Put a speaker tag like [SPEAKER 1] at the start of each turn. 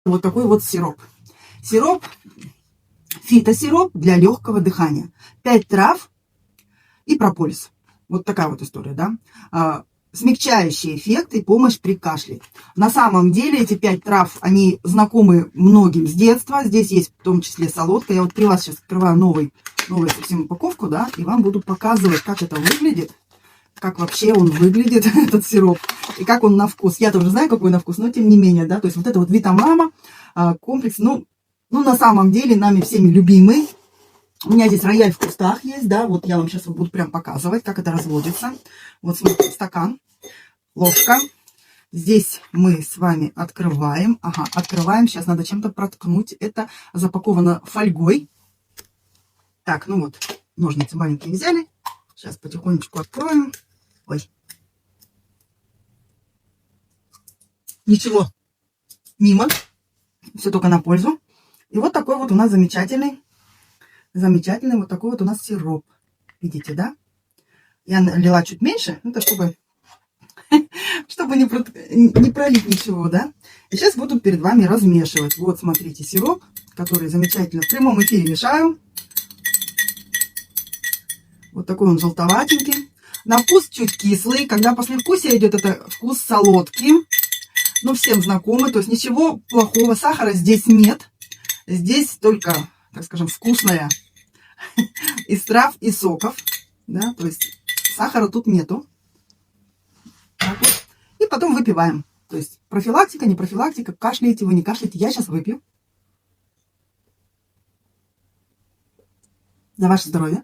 [SPEAKER 1] Вот такой вот сироп. Сироп, фитосироп для легкого дыхания. 5 трав и прополис. Вот такая вот история, да. Смягчающий эффект и помощь при кашле. На самом деле эти 5 трав, они знакомы многим с детства. Здесь есть в том числе солодка. Я вот при вас сейчас открываю новую совсем упаковку, да, и вам буду показывать, как это выглядит. Как вообще он выглядит, этот сироп, и как он на вкус. Я тоже знаю, какой на вкус, но тем не менее, да, то есть вот это вот Витамама комплекс, ну, на самом деле нами всеми любимый. У меня здесь рояль в кустах есть, да, вот я вам сейчас буду прям показывать, как это разводится. Вот смотрите, стакан, ложка. Здесь мы с вами открываем, открываем, сейчас надо чем-то проткнуть. Это запаковано фольгой. Так, ну вот, ножницы маленькие взяли. Сейчас потихонечку откроем. Ой. Ничего. Мимо. Все только на пользу. И вот такой вот у нас замечательный вот такой вот у нас сироп. Видите, да? Я налила чуть меньше, это чтобы не пролить ничего, да? И сейчас буду перед вами размешивать. Вот, смотрите, сироп, который замечательно в прямом эфире мешаю. Вот такой он желтоватенький. На вкус чуть кислый. Когда послевкусие идет, это вкус солодки. Ну, всем знакомый. То есть ничего плохого. Сахара здесь нет. Здесь только, так скажем, вкусная из трав и соков. Да, то есть сахара тут нету. Так вот. И потом выпиваем. То есть профилактика, не профилактика. Кашляете вы, не кашляете. Я сейчас выпью. За ваше здоровье.